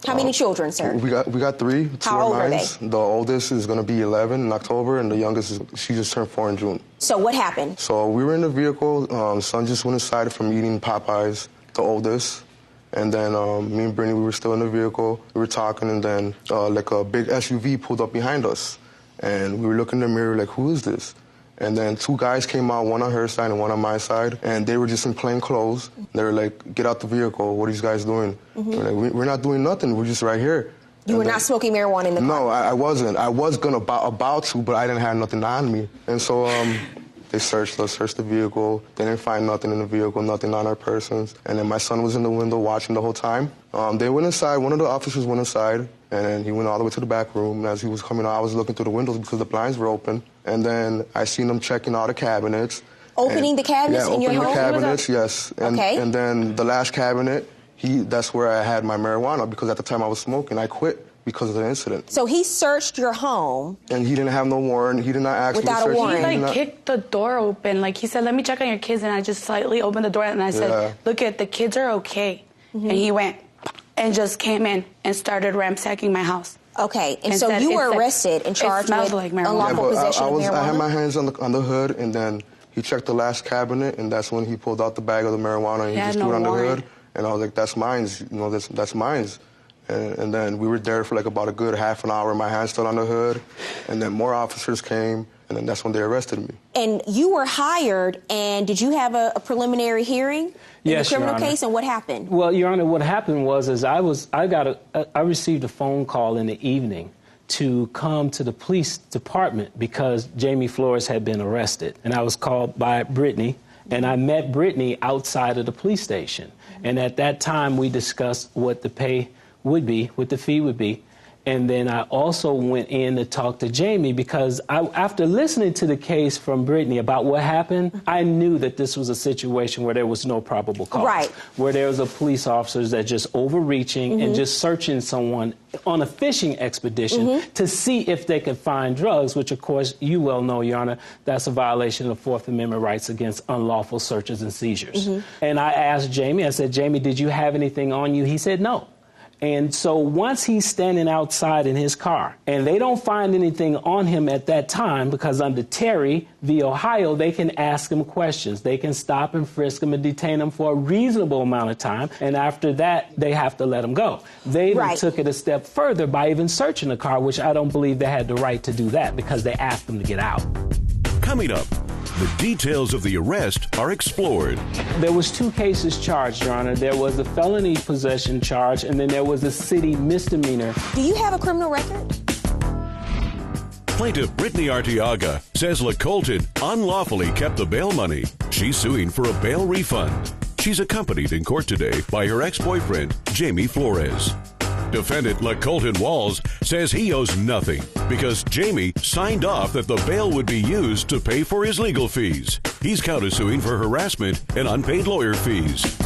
How many children, sir? We got 3. How old are they? The oldest is going to be 11 in October, and the youngest, she just turned 4 in June. So what happened? So we were in the vehicle. Son just went inside from eating Popeyes, the oldest. And then me and Brittany, we were still in the vehicle. We were talking, and then like a big SUV pulled up behind us. And we were looking in the mirror like, who is this? And then 2 guys came out, one on her side and one on my side. And they were just in plain clothes. They were like, get out the vehicle. What are these guys doing? We're like, we're not doing nothing. We're just right here. You were not smoking marijuana in the car? No, I wasn't. I was about to, but I didn't have nothing on me. And so they searched the vehicle. They didn't find nothing in the vehicle, nothing on our persons. And then my son was in the window watching the whole time. They went inside. One of the officers went inside, and he went all the way to the back room. And as he was coming out, I was looking through the windows because the blinds were open. And then I seen them checking all the cabinets. Opening the cabinets in your home? Yeah, opening the cabinets, yes. And, okay. And then the last cabinet, that's where I had my marijuana, because at the time I was smoking. I quit because of the incident. So he searched your home. And he didn't have no warrant. He did not ask me to search. Without a warrant. He kicked the door open. Like he said, let me check on your kids. And I just slightly opened the door and I said, look, the kids are okay. And he went and just came in and started ransacking my house. Okay, and so you were arrested and charged with unlawful possession of marijuana? I had my hands on the hood, and then he checked the last cabinet, and that's when he pulled out the bag of the marijuana, and he just threw it on the hood. And I was like, that's mine, that's mine. And then we were there for like about a good half an hour, my hands still on the hood, and then more officers came, and then that's when they arrested me. And you were hired, and did you have a preliminary hearing in the criminal case, and what happened? Well, Your Honor, what happened was I received a phone call in the evening to come to the police department because Jamie Flores had been arrested. And I was called by Brittany, and I met Brittany outside of the police station. And at that time, we discussed what the pay would be, what the fee would be. And then I also went in to talk to Jamie because after listening to the case from Brittany about what happened, I knew that this was a situation where there was no probable cause. Right. Where there was a police officers that just overreaching and just searching someone on a fishing expedition to see if they could find drugs, which, of course, you well know, Your Honor, that's a violation of the Fourth Amendment rights against unlawful searches and seizures. And I asked Jamie, I said, Jamie, did you have anything on you? He said no. And so once he's standing outside in his car and they don't find anything on him at that time, because under Terry v. Ohio, they can ask him questions. They can stop and frisk him and detain him for a reasonable amount of time. And after that, they have to let him go. They even took it a step further by even searching the car, which I don't believe they had the right to do that because they asked him to get out. Coming up, the details of the arrest are explored. There was 2 cases charged, Your Honor. There was a felony possession charge, and then there was a city misdemeanor. Do you have a criminal record? Plaintiff Brittany Arteaga says LaColton unlawfully kept the bail money. She's suing for a bail refund. She's accompanied in court today by her ex-boyfriend, Jamie Flores. Defendant LaColton Walls says he owes nothing because Jamie signed off that the bail would be used to pay for his legal fees. He's countersuing for harassment and unpaid lawyer fees.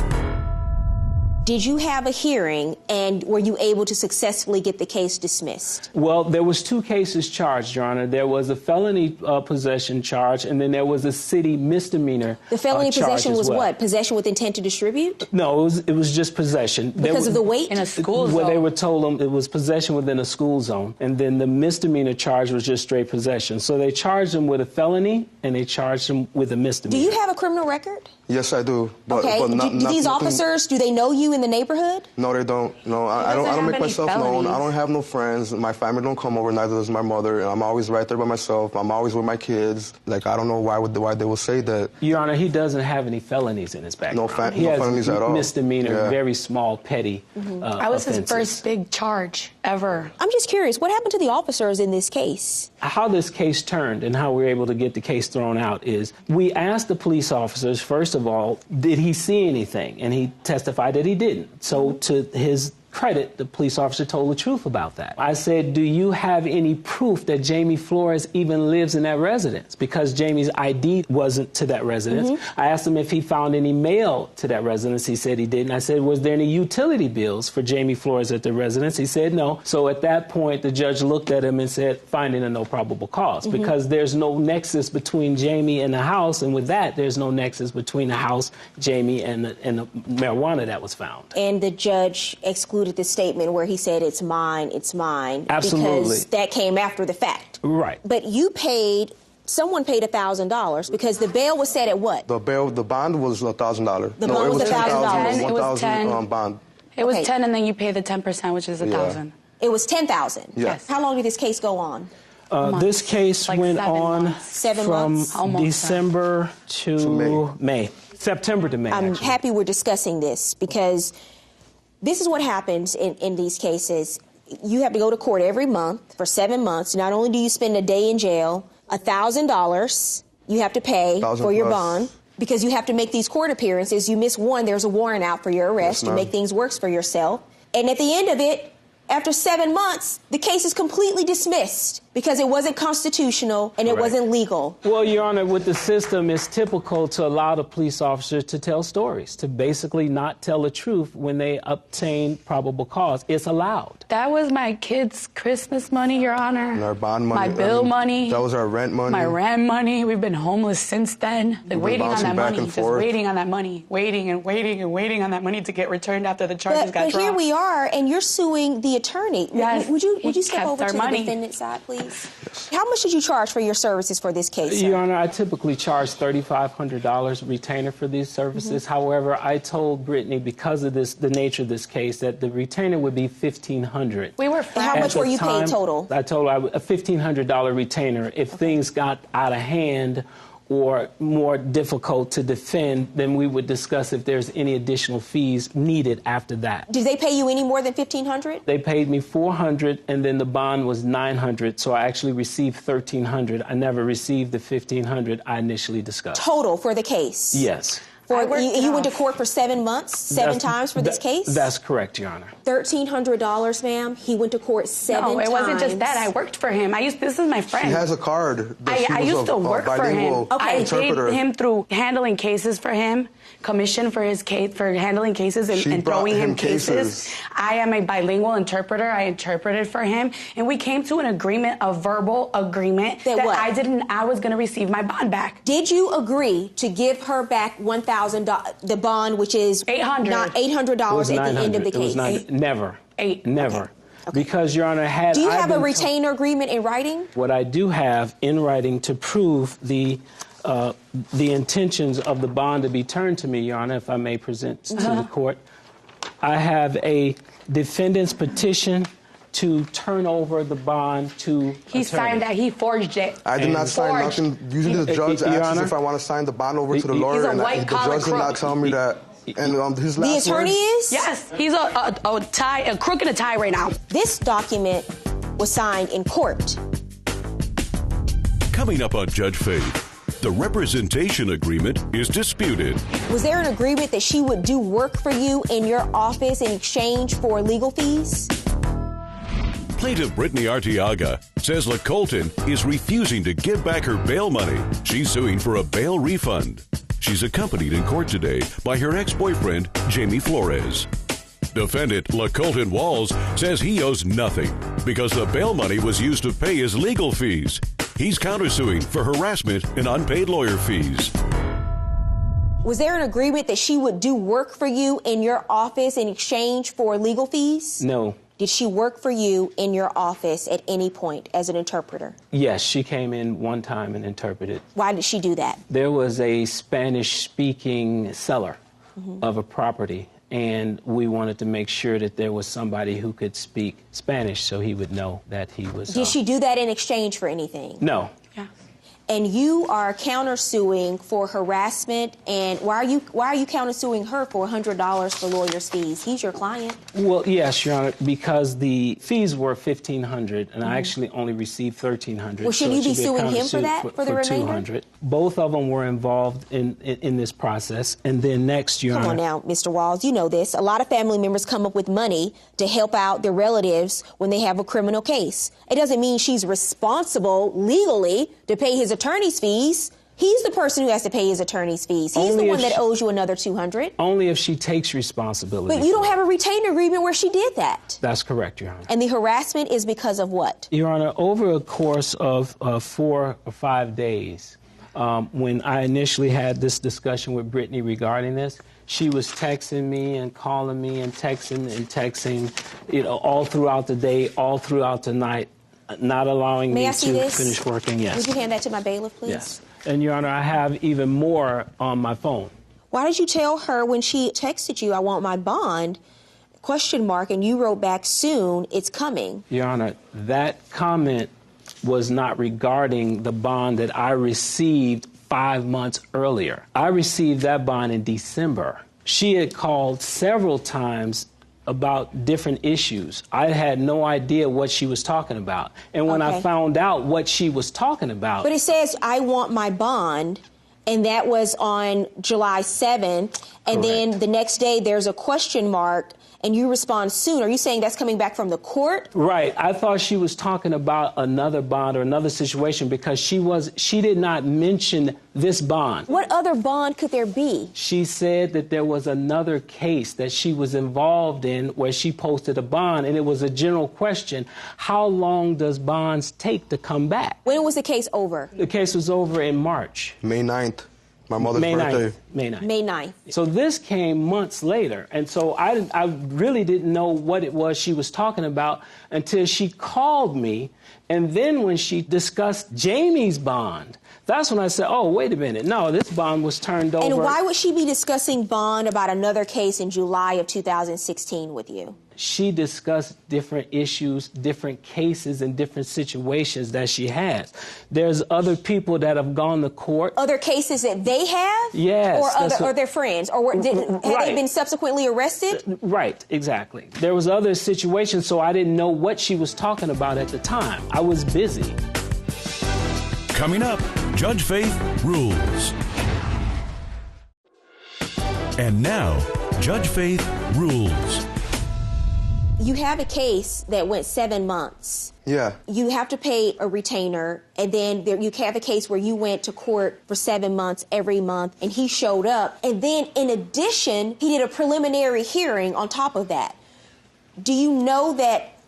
Did you have a hearing, and were you able to successfully get the case dismissed? Well, there was 2 cases charged, Your Honor. There was a felony possession charge, and then there was a city misdemeanor. The felony possession was what? Possession with intent to distribute? No, it was just possession. Because of the weight? In a school zone. Well, they were told them it was possession within a school zone, and then the misdemeanor charge was just straight possession. So they charged him with a felony, and they charged him with a misdemeanor. Do you have a criminal record? Yes, I do. But, okay. But do these officers, do they know you in the neighborhood? No, they don't. No, I don't make myself known. I don't have no friends. My family don't come over, neither does my mother. And I'm always right there by myself. I'm always with my kids. Like, I don't know why they will say that. Your Honor, he doesn't have any felonies in his background. No felonies at all. Misdemeanor, very small, petty I was his first big charge ever. I'm just curious, what happened to the officers in this case? How this case turned and how we were able to get the case thrown out is we asked the police officers, first of all, did he see anything? And he testified that he didn't. So to his credit, the police officer told the truth about that. I said, do you have any proof that Jamie Flores even lives in that residence? Because Jamie's ID wasn't to that residence. I asked him if he found any mail to that residence. He said he didn't. I said, was there any utility bills for Jamie Flores at the residence? He said no. So at that point, the judge looked at him and said, finding a no probable cause, because there's no nexus between Jamie and the house, and with that, there's no nexus between the house, Jamie, and the marijuana that was found. And the judge excluded the statement where he said, it's mine. Absolutely. Because that came after the fact. Right. But someone paid $1,000 because the bail was set at what? The bond was $1,000. The bond was $1,000. It was 10. Bond. It was 10, and then you pay the 10%, which is 1,000. It was 10,000. Yes. How long did this case go on? This case went on 7 from months? December to May. September to May. I'm happy we're discussing this because this is what happens in these cases. You have to go to court every month for 7 months. Not only do you spend a day in jail, $1,000 you have to pay for your bond because you have to make these court appearances. You miss one, there's a warrant out for your arrest to make things worse for yourself. And at the end of it, after 7 months, the case is completely dismissed because it wasn't constitutional and it wasn't legal. Well, Your Honor, with the system, it's typical to allow the police officers to tell stories, to basically not tell the truth when they obtain probable cause. It's allowed. That was my kids' Christmas money, Your Honor. And our bond money. My bill money. That was our rent money. My rent money. We've been homeless since then. Waiting on that money. Just waiting on that money. Waiting and waiting and waiting on that money to get returned after the charges got dropped. But here we are, and you're suing the attorney. Yes, would you step over to money. the defendant's side, please? Yes. How much did you charge for your services for this case, sir? Your Honor, I typically charge $3,500 retainer for these services. However, I told Brittany, because of the nature of this case, that the retainer would be $1,500. We were friends. How much were you paid total? I told her a $1,500 retainer. If things got out of hand or more difficult to defend, then we would discuss if there's any additional fees needed after that. Did they pay you any more than $1,500? They paid me $400, and then the bond was $900, so I actually received $1,300. I never received the $1,500 I initially discussed. Total for the case? Yes. You went to court for 7 months, seven times for this case? That's correct, Your Honor. $1,300, ma'am. He went to court 7 times. No, it wasn't just that. I worked for him. This is my friend. She has a card. I used to work for him. I paid him through handling cases for him, commission for his case, for handling cases and throwing him cases. I am a bilingual interpreter. I interpreted for him, and we came to an agreement, a verbal agreement that I was going to receive my bond back. Did you agree to give her back $1,000, the bond, which is $800 at the end of the case? Never. 8. Never. Okay. Because, Your Honor, do you have a retainer agreement in writing? What I do have in writing to prove the intentions of the bond to be turned to me, Your Honor, if I may present to the court, I have a defendant's petition to turn over the bond to He signed that. He forged it. I did not sign nothing. Usually the judge asks if I want to sign the bond over to the lawyer, and the judge did not tell me that. And his last the attorney is? Yes. He's a crook and a tie right now. This document was signed in court. Coming up on Judge Faith, the representation agreement is disputed. Was there an agreement that she would do work for you in your office in exchange for legal fees? Plaintiff Brittany Arteaga says LaColton is refusing to give back her bail money. She's suing for a bail refund. She's accompanied in court today by her ex-boyfriend, Jamie Flores. Defendant LaColton Walls says he owes nothing because the bail money was used to pay his legal fees. He's countersuing for harassment and unpaid lawyer fees. Was there an agreement that she would do work for you in your office in exchange for legal fees? No. Did she work for you in your office at any point as an interpreter? Yes, she came in one time and interpreted. Why did she do that? There was a Spanish-speaking seller of a property, and we wanted to make sure that there was somebody who could speak Spanish so he would know that he was... Did she do that in exchange for anything? No. Yeah. And you are countersuing for harassment, and why are you countersuing her for $100 for lawyer's fees? He's your client. Well, yes, Your Honor, because the fees were $1,500, and I actually only received $1,300. Well, should you be suing him for that, for the remainder? $200. Both of them were involved in this process, and then next, Your Honor... Come on now, Mr. Walls, you know this. A lot of family members come up with money to help out their relatives when they have a criminal case. It doesn't mean she's responsible legally to pay his attorney's fees. He's the person who has to pay his attorney's fees. He's the one that owes you another $200. Only if she takes responsibility. But you don't have a retainer agreement where she did that. That's correct, Your Honor. And the harassment is because of what? Your Honor, over a course of 4 or 5 days, when I initially had this discussion with Brittany regarding this, she was texting me and calling me and texting, you know, all throughout the day, all throughout the night, not allowing me to finish working. Yes. Would you hand that to my bailiff, please? Yes. And, Your Honor, I have even more on my phone. Why did you tell her when she texted you, I want my bond, ? And you wrote back, soon, it's coming? Your Honor, that comment was not regarding the bond that I received 5 months earlier. I received that bond in December. She had called several times about different issues. I had no idea what she was talking about. And when I found out what she was talking about... But it says, I want my bond, and that was on July 7th, and then the next day there's a ? And you respond soon. Are you saying that's coming back from the court? Right. I thought she was talking about another bond or another situation because she did not mention this bond. What other bond could there be? She said that there was another case that she was involved in where she posted a bond, and it was a general question, how long does bonds take to come back? When was the case over? The case was over in March. May 9th. My mother's birthday. May 9th. May 9th. So this came months later. And so I really didn't know what it was she was talking about until she called me. And then when she discussed Jamie's bond, that's when I said, oh, wait a minute. No, this bond was turned over. And why would she be discussing bond about another case in July of 2016 with you? She discussed different issues, different cases, and different situations that she has. There's other people that have gone to court. Other cases that they have? Yes. Or their friends? Or have they been subsequently arrested? Right, exactly. There was other situations, so I didn't know what she was talking about at the time. I was busy. Coming up, Judge Faith rules. And now, Judge Faith rules. You have a case that went 7 months. Yeah. You have to pay a retainer, and then you have a case where you went to court for 7 months every month, and he showed up. And then, in addition, he did a preliminary hearing on top of that. Do you know that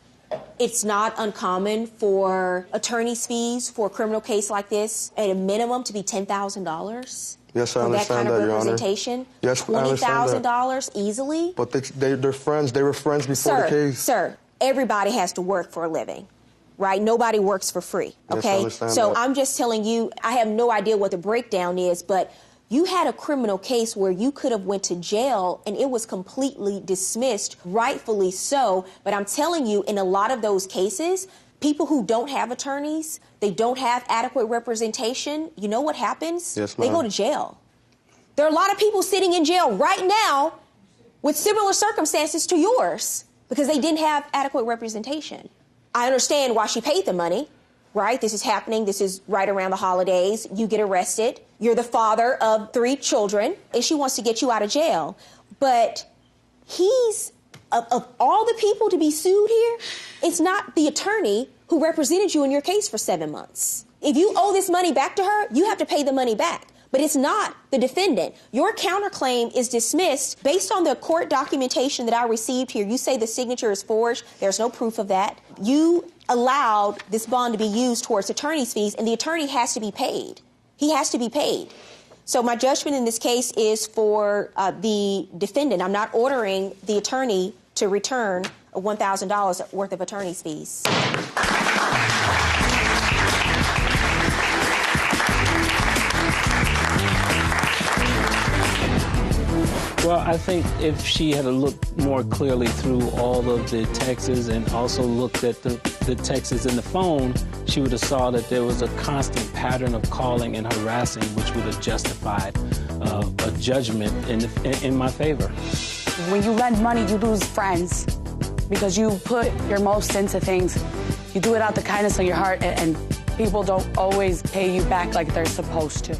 it's not uncommon for attorney's fees for a criminal case like this, at a minimum, to be $10,000? Yes, I for that understand kind of that, Your Honor. representation? Yes, I understand that. $20,000 easily? But they're friends. They were friends before the case. Sir, everybody has to work for a living, right? Nobody works for free, okay? Yes, I understand so that. I'm just telling you, I have no idea what the breakdown is, but you had a criminal case where you could have went to jail and it was completely dismissed, rightfully so. But I'm telling you, in a lot of those cases, people who don't have attorneys, they don't have adequate representation, you know what happens? Yes, they ma'am. go to jail. There are a lot of people sitting in jail right now with similar circumstances to yours because they didn't have adequate representation. I understand why she paid the money, right? This is happening. This is right around the holidays. You get arrested. You're the father of 3 children, and she wants to get you out of jail. But he's, of all the people to be sued here, it's not the attorney who represented you in your case for 7 months. If you owe this money back to her, you have to pay the money back. But it's not the defendant. Your counterclaim is dismissed based on the court documentation that I received here. You say the signature is forged. There's no proof of that. You allowed this bond to be used towards attorney's fees, and the attorney has to be paid. He has to be paid. So my judgment in this case is for the defendant. I'm not ordering the attorney to return $1,000 worth of attorney's fees. Well, I think if she had looked more clearly through all of the texts and also looked at the texts in the phone, she would have saw that there was a constant pattern of calling and harassing, which would have justified a judgment in my favor. When you lend money, you lose friends because you put your most into things. You do it out the kindness of your heart, and people don't always pay you back like they're supposed to.